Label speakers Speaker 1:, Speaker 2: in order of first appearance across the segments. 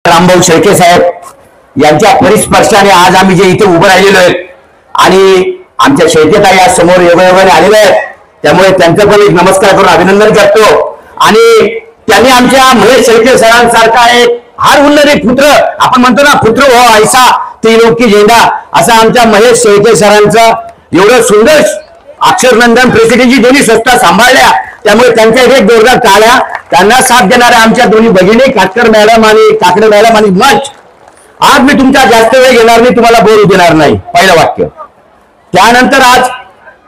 Speaker 1: रामभाऊ शेळके साहेब यांच्या परिस्पर्शाने आज आम्ही जे इथे उभं राहिलेलो आहेत आणि आमच्या शेळकेताई आज समोर योगायोगाने आलेले आहेत, त्यामुळे त्यांचं पण एक नमस्कार करून अभिनंदन करतो। आणि त्यांनी आमच्या महेश शेळके सरांसारखा एक हार उन्नत एक पुत्र, आपण म्हणतो ना पुत्र हो ऐसा त्रिलोकी झेंडा, असा आमच्या महेश शेळके सरांचा एवढं सुंदर अक्षरनंदन प्रेसिडेंटची दोन्ही संस्था सांभाळल्या, त्यामुळे त्यांच्या एक जोरदार टाळ्या। त्यांना साथ देणाऱ्या आमच्या दोन्ही भगिनी काटकर मॅडम आणि काकडे मॅडम आणि मंच। आज मी तुमचा जास्त वेळ घेणार नाही, तुम्हाला बोलू देणार नाही, पहिलं वाक्य। त्यानंतर आज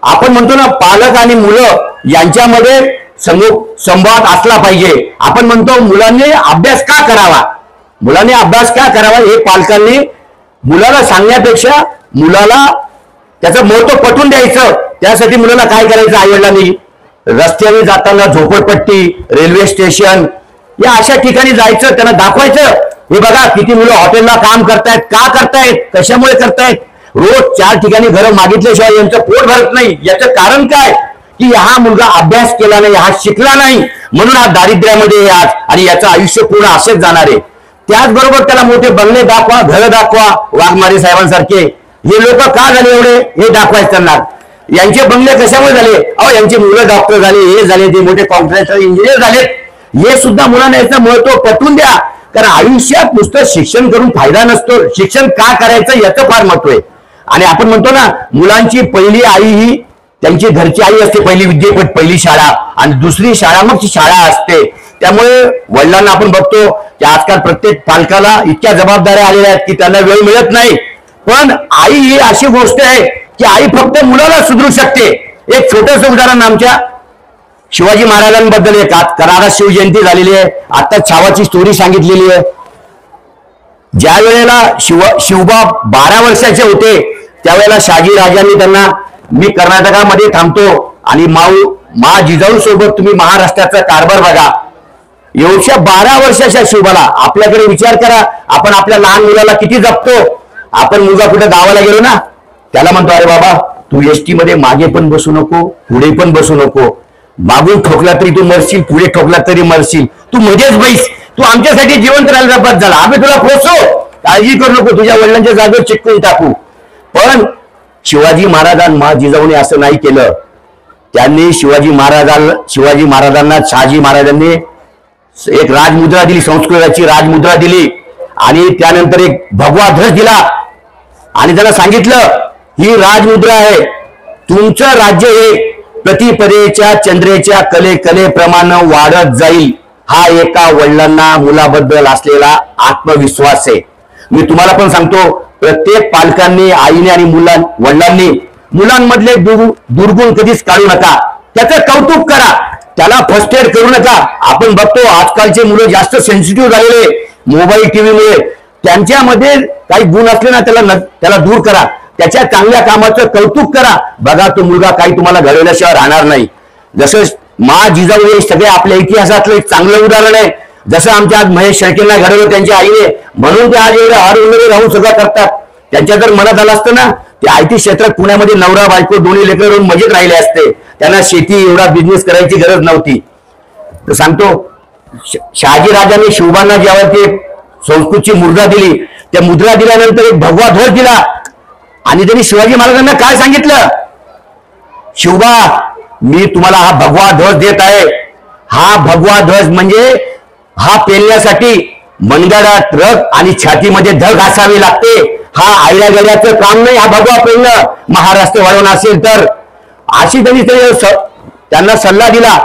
Speaker 1: आपण म्हणतो ना पालक आणि मुलं यांच्यामध्ये संवाद असला पाहिजे। आपण म्हणतो मुलांनी अभ्यास का करावा, मुलांनी अभ्यास का करावा हे पालकांनी मुलाला सांगण्यापेक्षा मुलाला त्याचं महत्व पटवून द्यायचं। त्यासाठी मुलाला काय करायचं, आईवडिलांनी रस्त्याने जाताना झोपडपट्टी, रेल्वे स्टेशन या अशा ठिकाणी जायचं, त्यांना दाखवायचं हे बघा किती मुलं हॉटेलला काम करतायत, का करतायत, कशामुळे करतायत, रोज 4 ठिकाणी घरं मागितल्याशिवाय यांचं पोट भरत नाही। याचं कारण काय की हा मुलगा अभ्यास केला नाही, हा शिकला नाही, म्हणून हा दारिद्र्यामध्ये आज आणि याचं आयुष्य पूर्ण असेच जाणार आहे। त्याचबरोबर त्याला मोठे बंगले दाखवा, घर दाखवा, वाघमारे साहेबांसारखे हे लोक का झाले एवढे हे दाखवायचं त्यांना। यांचे बंगले कशामुळे झाले, अहो यांची मुलं डॉक्टर झाले, हे झाले, ते मोठे कॉन्ट्रॅक्टर इंजिनियर झालेत, हे सुद्धा मुलांना याचं महत्व पटवून द्या। कारण आयुष्यात नुसतं शिक्षण करून फायदा नसतो, शिक्षण का करायचं याचं फार महत्व आहे। आणि आपण म्हणतो ना मुलांची पहिली आई ही त्यांची घरची आई असते, पहिली विद्यापीठ, पहिली शाळा, आणि दुसरी शाळा मग शाळा असते। त्यामुळे वडिलांना आपण बघतो की आजकाल प्रत्येक पालकाला इतक्या जबाबदाऱ्या आलेल्या आहेत की त्यांना वेळ मिळत नाही, पण आई ही अशी गोष्ट आहे की आई फक्त मुलाला सुधरू शकते। एक छोटंसं उदाहरण आमच्या शिवाजी महाराजांबद्दल एक करारा शिवजयंती झालेली आहे, आता छावाची स्टोरी सांगितलेली आहे। ज्या वेळेला शिवबा 12 वर्षाचे होते त्यावेळेला शहाजी राजांनी त्यांना मी कर्नाटकामध्ये थांबतो आणि मा जिजाऊ सोबत तुम्ही महाराष्ट्राचा कारभार बघा। एवढ्या 12 वर्षाच्या शिवबाला आपल्याकडे विचार करा, आपण आपल्या लहान मुलाला किती जपतो। आपण मुलगा कुठे गावाला गेलो ना त्याला म्हणतो अरे बाबा तू एसटी मध्ये मागे पण बसू नको, पुढे पण बसू नको, मागून ठोकला तरी तू मरशील, पुढे ठोकला तरी मरशील, तू मध्येच बैस, तू आमच्यासाठी जिवंत राहायला बस झाला, आम्ही तुला पोचो, काळजी करू नको, तुझ्या वडिलांच्या जागेवर चिटकून टाकू। पण शिवाजी महाराजांना जिजाऊने असं नाही केलं। त्यांनी शिवाजी महाराजांना शहाजी महाराजांनी एक राजमुद्रा दिली, संस्कृताची राजमुद्रा दिली, आणि त्यानंतर एक भगवा ध्वज दिला आणि त्यांना सांगितलं ही राजमुद्रा आहे, तुमचं राज्य हे प्रतिपदेच्या चंद्रेच्या कलेप्रमाणे वाढत जाईल, हा एका वडिलांना मुलाबद्दल असलेला आत्मविश्वास आहे। मी तुम्हाला पण सांगतो प्रत्येक पालकांनी, आईने आणि वडिलांनी मुलांमधले दुर्गुण कधीच काढू नका, त्याचं कौतुक करा, त्याला फर्स्ट एड करू नका। आपण बघतो आजकालचे मुलं जास्त सेन्सिटिव्ह झालेले मोबाईल टीव्हीमुळे, त्यांच्यामध्ये काही गुण असले ना त्याला दूर करा, त्याच्या चांगल्या कामाचं कौतुक करा। बघा तो मुलगा काही तुम्हाला घडवल्याशिवाय राहणार नाही। जसं मा जिजाऊ हे सगळे आपल्या इतिहासातलं एक चांगलं उदाहरण आहे, जसं आमच्या आज महेश शेळकेंना घडवलं त्यांच्या आईने, म्हणून ते आज एवढे हर उन्नती राहून सगळं करतात। त्यांच्या जर मनात आलं असतं ना ते आयटी क्षेत्रात पुण्यामध्ये नवरा बायको दोन्ही लेकरं राहून मजेत राहिले असते, त्यांना शेती एवढा बिझनेस करायची गरज नव्हती। तर सांगतो शहाजी राजांनी शिवबांना जेव्हा ते संस्कृतची मुद्रा दिली, त्या मुद्रा दिल्यानंतर एक भगवा ध्वज दिला आणि त्यांनी शिवाजी महाराजांना काय सांगितलं, शिवबा मी तुम्हाला हा भगवा ध्वज देत आहे, हा भगवा ध्वज म्हणजे हा पेलण्यासाठी मनगडात रग आणि छातीमध्ये धग असावी लागते, हा आयड्या गेल्याचं काम नाही, हा भगवा पेलणं महाराष्ट्र वाढवणं असेल तर, अशी त्यांना सल्ला दिला।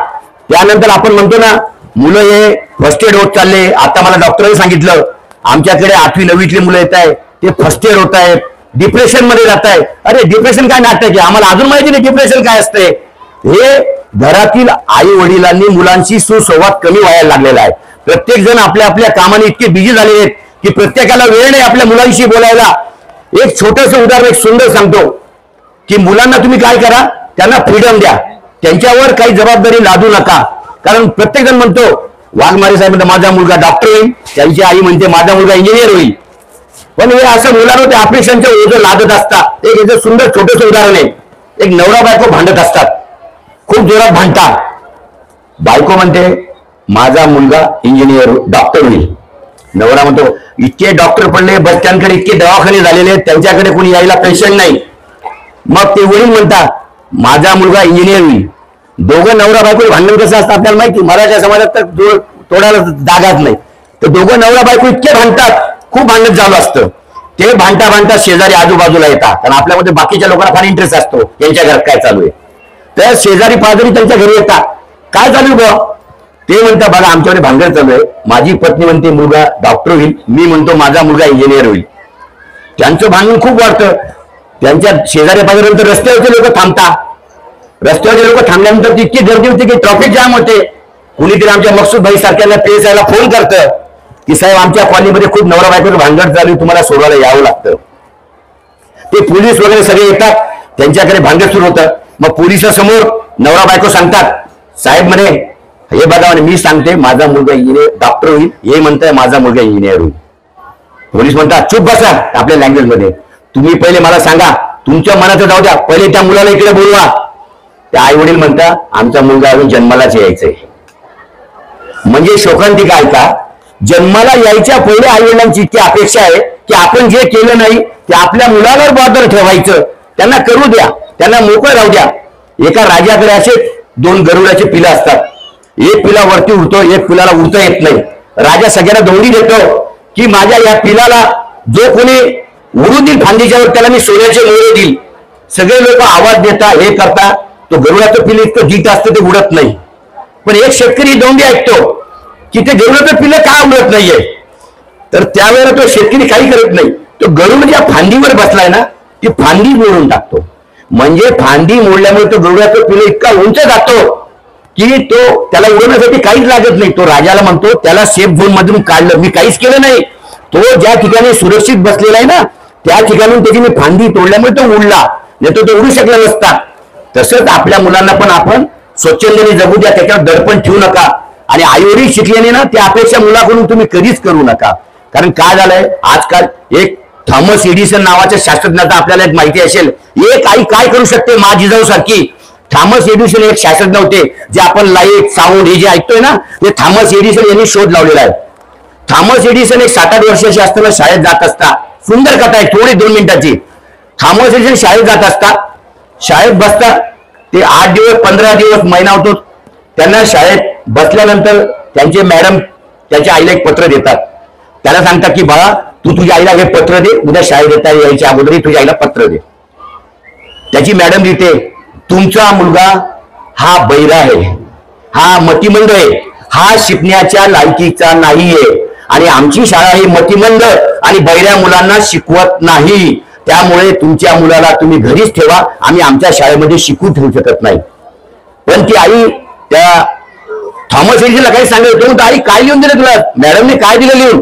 Speaker 1: त्यानंतर आपण म्हणतो ना मुलं हे फर्स्ट एड होत चालले, आता मला डॉक्टरांनी सांगितलं आमच्याकडे 8वी 9वीतले मुलं येत आहे ते फर्स्ट एड होत आहेत, डिप्रेशन मध्ये जात आहे। अरे डिप्रेशन काय नाटक आहे, आम्हाला अजून माहिती नाही डिप्रेशन काय असते। हे घरातील आई वडिलांनी मुलांशी सुसंवाद कमी व्हायला लागलेला आहे। प्रत्येक जण आपल्या आपल्या कामाने इतके बिझी झालेले आहेत की प्रत्येकाला वेळ नाही आपल्या मुलांशी बोलायला। एक छोटंसं उदाहरण एक सुंदर सांगतो की मुलांना तुम्ही काय करा, त्यांना फ्रीडम द्या, त्यांच्यावर काही जबाबदारी लादू नका। कारण प्रत्येक जण म्हणतो वाघमारे साहेब म्हणतो माझा मुलगा डॉक्टर होईल, त्यांची आई म्हणते माझा मुलगा इंजिनियर होईल, पण हे असं मुलांवर ते ऑपरेशनचं ओझं लादत असतात। एक याचं सुंदर छोटंसं उदाहरण आहे, एक नवरा बायको भांडत असतात, खूप जोरात भांडतात, बायको म्हणते माझा मुलगा इंजिनियर डॉक्टर होईल, नवरा म्हणतो इतके डॉक्टर पडले, बस स्टँडकडे इतके दवाखाने झालेले आहेत, त्यांच्याकडे कोणी यायला पेशंट नाही. मग ते वडील म्हणतात माझा मुलगा इंजिनियर होईल. दोघं नवरा बायको भांडण कसं असतं आपल्याला माहिती, मराठा समाजात तर तोडायला जागाच नाही. तर दोघं नवरा बायको इतके भांडतात, खूप भांडण चालू असतं. ते भांडता भांडता शेजारी आजूबाजूला येतात, कारण आपल्यामध्ये बाकीच्या लोकांना फार इंटरेस्ट असतो यांच्या घरात काय चालू आहे. तर शेजारी पाजारी त्यांच्या घरी येतात, काय चालू बा? ते म्हणतात बघा आमच्याकडे भांडण चालू आहे. माझी पत्नी म्हणते मुलगा डॉक्टर होईल, मी म्हणतो माझा मुलगा इंजिनियर होईल. त्यांचं भांडण खूप वाढतं. त्यांच्या शेजारी पाजाऱ्यानंतर रस्त्यावरचे लोक थांबतात. रस्त्यावरचे लोक थांबल्यानंतर इतकी गर्दी होती की ट्रॅफिक जाम होते. कुणीतरी आमच्या मकसूद भाई सारख्यांना PSI फोन करतं की साहेब आमच्या कॉलनीमध्ये खूप नवरा बायकोचं भांडण चालू, तुम्हाला सोडवायला यावं लागतं. ते पोलीस वगैरे सगळे येतात, त्यांच्याकडे भांडण सुरू होतं. मग पोलिसासमोर नवरा बायको सांगतात साहेब म्हणे हे बघा म्हणे मी सांगते माझा मुलगा इंजिनियर डॉक्टर होईल, हे म्हणताय माझा मुलगा इंजिनियर होईल. पोलीस म्हणतात चुप बसा आपल्या लँग्वेज मध्ये, तुम्ही पहिले मला सांगा तुमच्या मनाचं जाऊ द्या, पहिले त्या मुलाला इकडे बोलवा. त्या आई वडील म्हणतात आमचा मुलगा अजून जन्मालाच यायचंय. म्हणजे शोकांतिका ऐका, जन्माला यायच्या पहिले आई वडिलांची इतकी अपेक्षा आहे की आपण जे केलं नाही ते आपल्या मुलावर बहादर ठेवायचं, त्यांना करू द्या, त्यांना मोकळं राहू द्या. एका राजाकडे असे 2 गरुडाचे पिलं असतात. एक पिला वरती उडतो, एक पिलाला उडता येत नाही. राजा सगळ्यांना दौडी देतो की माझ्या या पिलाला जो कोणी उडू देईल फांदीच्यावर त्याला मी सोन्याचे मोहरे देईल. सगळे लोक आवाज देतात, हे करता. तो गरुडाचं पिलं इतकं जीत असतं ते उडत नाही. पण एक शेतकरी दौंडी ऐकतो की ते गरुडाचं पिलं का उडत नाहीये. तर त्यावेळेला तो शेतकरी काही करत नाही, तो गरुड ज्या फांदीवर बसलाय ना ती फांदी मोडून टाकतो. म्हणजे फांदी मोडल्यामुळे तो गरुडाचं पिलं इतका उंच जातो की तो त्याला उडवण्यासाठी काहीच लागत नाही. तो राजाला म्हणतो त्याला सेफ झोन मधून काढलं, मी काहीच केलं नाही. तो ज्या ठिकाणी सुरक्षित बसलेला आहे ना त्या ठिकाणून त्याची मी फांदी तोडल्यामुळे तो उडला, नाही तो उडू शकला नसता. तसंच आपल्या मुलांना पण आपण स्वच्छंदेने जगू द्या, त्याच्यावर दडपण ठेवू नका. आणि आईवडील शिकल्याने ना त्या अपेक्षा मुलाकडून तुम्ही कधीच करू नका. कारण काय झालंय आजकाल, एक थॉमस एडिसन नावाच्या शास्त्रज्ञाचा आपल्याला एक माहिती असेल, एक आई काय करू शकते मा जिजाऊ सारखी. थॉमस एडिसन एक शास्त्रज्ञ होते, जे आपण लाईट साऊंड हे जे ऐकतोय ना ते थॉमस एडिसन यांनी शोध लावलेला आहे. थॉमस एडिसन एक 7-8 वर्षाचे असताना शाळेत जात असता, सुंदर कथा आहे थोडी 2 मिनिटाची. थॉमस एडिसन शाळेत जात असता, शाळेत बसतात ते 8 दिवस 15 दिवस महिना होतो. त्यांना शाळेत बसल्यानंतर त्यांचे मॅडम त्याच्या आईला एक पत्र देतात. त्याला सांगतात की बाळा तू तुझ्या आईला हे पत्र दे, उद्या शाळेत येता यायच्या अगोदरही तुझ्या आईला पत्र दे. त्याची मॅडम लिहिते तुमचा मुलगा हा बैरा आहे, हा मतिमंद आहे, हा शिकण्याच्या लायकीचा नाहीये आणि आमची शाळा ही मतिमंद आणि बैऱ्या मुलांना शिकवत नाही. त्यामुळे तुमच्या मुलाला तुम्ही घरीच ठेवा, आम्ही आमच्या शाळेमध्ये शिकू ठेवू शकत नाही. पण ती आई त्या थॉमस एडिसनला काही सांगत होतो, आई काय लिहून दिलं तुला, मॅडमने काय दिलं लिहून.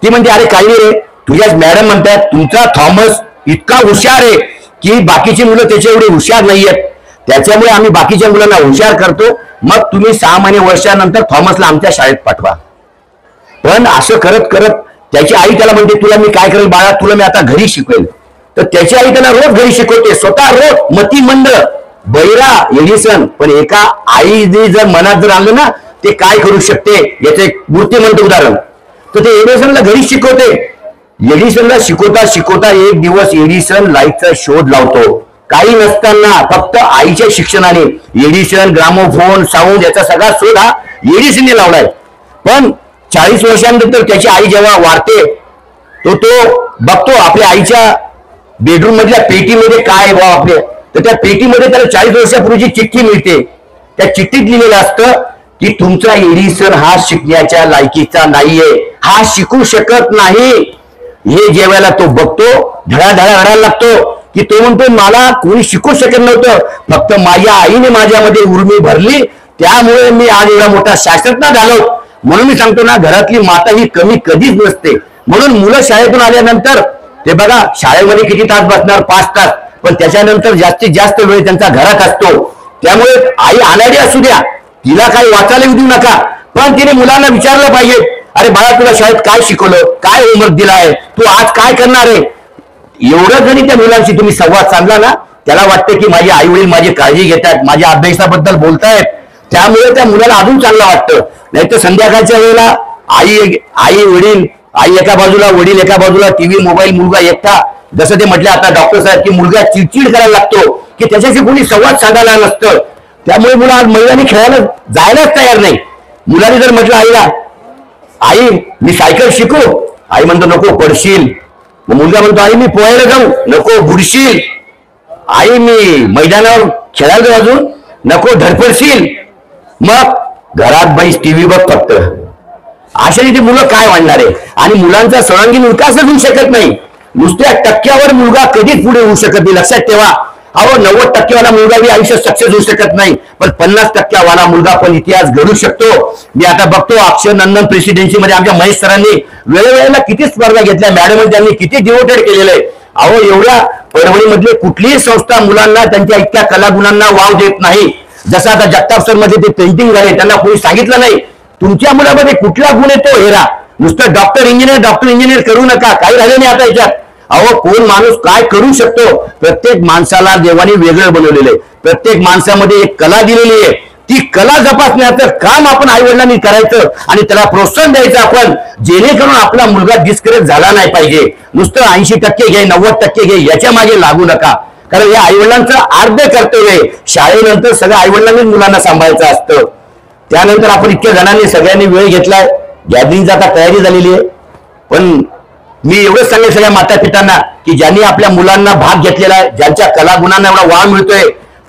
Speaker 1: ती म्हणते अरे काही नाही रे, तुझ्या मॅडम म्हणतात तुमचा थॉमस इतका हुशार आहे की बाकीची मुलं त्याच्या एवढे हुशार नाहीयेत, त्याच्यामुळे आम्ही बाकीच्या मुलांना हुशार करतो, मग तुम्ही 6 महिने वर्षानंतर थॉमसला आमच्या शाळेत पाठवा. पण असं करत करत त्याची आई त्याला म्हणते तुला मी काय करेल बाळा, तुला मी आता घरी शिकवेल. तर त्याची आई त्याला रोज घरी शिकवते, स्वतः रोज मतिमंद बैरा एडिसन. पण एका आईने जर मनात जर आणलं ना ते काय करू शकते याचे एक मूर्तिमंत उदाहरण. तर ते एडिसनला घरी शिकवते. एडिसनला शिकवता शिकवता एक दिवस एडिसन लाईटचा शोध लावतो. काही नसताना फक्त आईच्या शिक्षणाने एडिसन ग्रामोफोन साऊंड याचा सगळा शोध हा एडिसनने लावलाय. पण 40 वर्षांनंतर त्याची आई जेव्हा वारते तो बघतो आपल्या आईच्या बेडरूम मधल्या पेटीमध्ये काय आपले, तर त्या पेटीमध्ये त्याला 40 वर्षापूर्वीची चिठ्ठी मिळते. त्या चिठ्ठीत लिहिलेलं असतं की तुमचा एडिसन हा शिकण्याच्या लायकीचा नाहीये, हा शिकू शकत नाही. हे जेवायला तो बघतो धडाधडा रडायला लागतो की तो म्हणतो मला कोणी शिकू शकत नव्हतं, फक्त माझ्या आईने माझ्यामध्ये उर्मी भरली, त्यामुळे मी आज एवढा मोठा शास्त्रज्ञ झालो. म्हणून मी सांगतो ना घरातली माता ही कमी कधीच नसते. म्हणून मुलं शाळेतून आल्यानंतर ते बघा शाळेमध्ये किती तास बसणार, 5 तास, पण त्याच्यानंतर जास्तीत जास्त वेळ त्यांचा घरात असतो. त्यामुळे आई अनाडी असू द्या, तिला काही वाचायला देऊ नका, पण तिने मुलांना विचारलं पाहिजे अरे बाळा तुला शाळेत काय शिकवलं, काय होमवर्क दिलाय, तू आज काय करणार आहे. एवढं जरी त्या मुलांशी तुम्ही संवाद साधला ना त्याला वाटतं की माझे आई वडील माझी काळजी घेतात, माझ्या अभ्यासाबद्दल बोलतायत, त्यामुळे त्या मुलाला अजून चांगलं वाटतं. नाही तर संध्याकाळच्या वेळेला आई वडील आई एका बाजूला, वडील एका बाजूला, टीव्ही, मोबाईल, मुलगा एकटा. जसं ते म्हटलं आता डॉक्टर साहेब की मुलगा चिडचिड करायला लागतो की त्याच्याशी कोणी संवाद साधायला नसतं. त्यामुळे मुलं आज मैदानी खेळायला जायलाच तयार नाही. मुलाने जर म्हटलं आईला, आई मी सायकल शिकू, आई म्हणतो नको पडशील. मुलगा म्हणतो आई मी पोहायला जाऊ, नको बुडशील. आई मी मैदानावर खेळायला जाऊ, अजून नको धडपडशील. मग घरात बैस टीव्ही बघ फक्त. अशा रीती मुलं काय वाढणार आहे. आणि मुलांचा सर्वांगीण विकासच होऊ शकत नाही. नुसत्या टक्क्यावर मुलगा कधीच पुढे होऊ शकत नाही. लक्षात ठेवा, अहो 90% मुलगा बी आयुष्यात सक्सेस होऊ शकत नाही, पण 50% मुलगा पण इतिहास घडू शकतो. मी आता बघतो अक्षर नंदन प्रेसिडेन्सी मध्ये आमच्या महेश सरांनी वेळोवेळेला किती स्पर्धा घेतल्या, मॅडम त्यांनी किती डिवोटेड केलेलं आहे. अहो एवढ्या परभणीमधली कुठलीही संस्था मुलांना त्यांच्या इतक्या कलागुणांना वाव देत नाही. जसं आता जगताप सर मध्ये ते पेंटिंग झाले, त्यांना कोणी सांगितलं नाही तुमच्या मुलामध्ये कुठला गुण येतो हेरा, नुसतं डॉक्टर इंजिनियर करू नका, काही राहिलं नाही आता याच्यात. अहो कोण माणूस काय करू शकतो. प्रत्येक माणसाला देवाने वेगळं बनवलेलं आहे. प्रत्येक माणसामध्ये एक कला दिलेली आहे. ती कला जपासण्याचं काम आपण आई वडिलांनी करायचं आणि त्याला प्रोत्साहन द्यायचं आपण, जेणेकरून आपला मुलगा डिस्करेज झाला नाही पाहिजे. नुसतं 80% घे 90% घे याच्या मागे लागू नका, कारण या आई वडिलांचं अर्ध कर्तव्य आहे. शाळेनंतर सगळ्या आई वडिलांनी मुलांना सांभाळायचं असतं. त्यानंतर आपण इतक्या जणांनी सगळ्यांनी वेळ घेतलाय, गॅदरिंगची आता तयारी झालेली आहे. पण मी एवढंच सांगेन सगळ्या माता पित्यांना की ज्यांनी आपल्या मुलांना भाग घेतलेला आहे, ज्यांच्या कलागुणांना एवढा वाव मिळतोय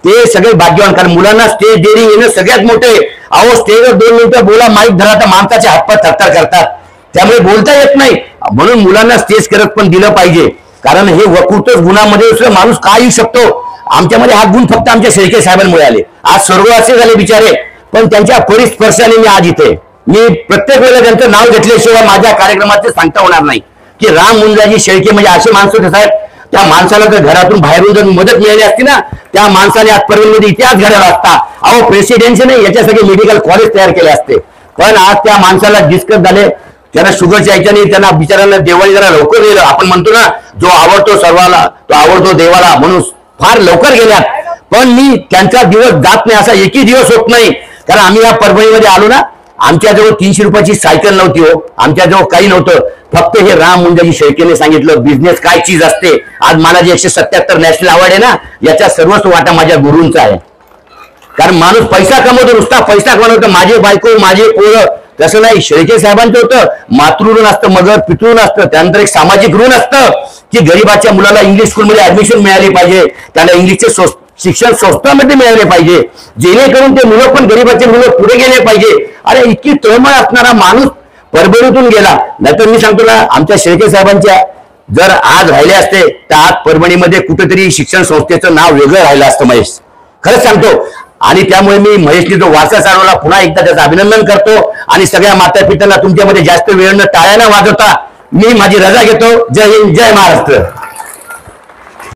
Speaker 1: ते सगळे भाग्यवान. कारण मुलांना स्टेज डेअरिंग येणं सगळ्यात मोठे. अहो स्टेजवर 2 मिनिटं बोला, माईक धरा तर माणसाचे हातपाय थरथर करतात, त्यामुळे बोलता येत नाही. म्हणून मुलांना स्टेज करत पण दिलं पाहिजे, कारण हे वकृतच गुणामध्ये माणूस काय येऊ शकतो. आमच्यामध्ये हा गुण फक्त आमच्या शेळके साहेबांमुळे आले. आज सर्व असे झाले बिचारे, पण त्यांच्या परिस्पर्शाने मी आज इथे. मी प्रत्येक वेळेला त्यांचं नाव घेतल्याशिवाय माझ्या कार्यक्रमात ते सांगता होणार नाही की राम मुंजाजी शेळके म्हणजे असे माणसं होते साहेब. त्या माणसाला जर घरातून बाहेरून जर मदत मिळाली असती ना, त्या माणसाने आजपर्यंत इतिहास घडवला असता. अहो प्रेसिडेन्सी नाही याच्यासाठी मेडिकल कॉलेज तयार केले असते. पण आज त्या माणसाला डिस्कस झाले, त्यांना शुगरच्या याच्याने त्यांना बिचारांना देवाने जरा लवकर गेलं. आपण म्हणतो ना जो आवडतो सर्वाला तो आवडतो देवाला, म्हणून फार लवकर गेल्यात. पण मी त्यांचा दिवस जात नाही असा एकही दिवस होत नाही. कारण आम्ही या परभणीमध्ये आलो ना, आमच्याजवळ 300 रुपयाची सायकल नव्हती हो, आमच्याजवळ काही नव्हतं. फक्त हे राम मुंजाजी शेळकेने सांगितलं बिझनेस काय चीज असते. आज मला जे 177 नॅशनल अवॉर्ड आहे ना, याच्या सर्वस्व वाटा माझ्या गुरूंचा आहे. कारण माणूस पैसा कमवतो, नुसता पैसा कमवतो, माझे बायको माझे पोरं, तसं नाही. शेळके साहेबांचं होतं मातृऋण असतं, मगर पितृऋण असतं, त्यानंतर एक सामाजिक ऋण असतं की गरीबाच्या मुलाला इंग्लिश स्कूलमध्ये ऍडमिशन मिळाली पाहिजे, त्याला इंग्लिशचे शिक्षण संस्थांमध्ये मिळाले पाहिजे, जेणेकरून ते मुलं पण गरीबाचे मुलं पुढे गेले पाहिजे. अरे इतकी तळमळ असणारा माणूस परभणीतून गेला. नाहीतर मी सांगतो ना, आमच्या शेळके साहेबांच्या जर आज राहिले असते तर आज परभणीमध्ये कुठेतरी शिक्षण संस्थेचं नाव वेगळं राहिलं असतं महेश, खरंच सांगतो. आणि त्यामुळे मी महेशने जो वारसा चालवला पुन्हा एकदा त्याचं अभिनंदन करतो. आणि सगळ्या माता पित्यांना तुमच्यामध्ये जास्त वेळ न टाळ्या न वाजवता मी माझी रजा घेतो. जय हिंद, जय महाराष्ट्र.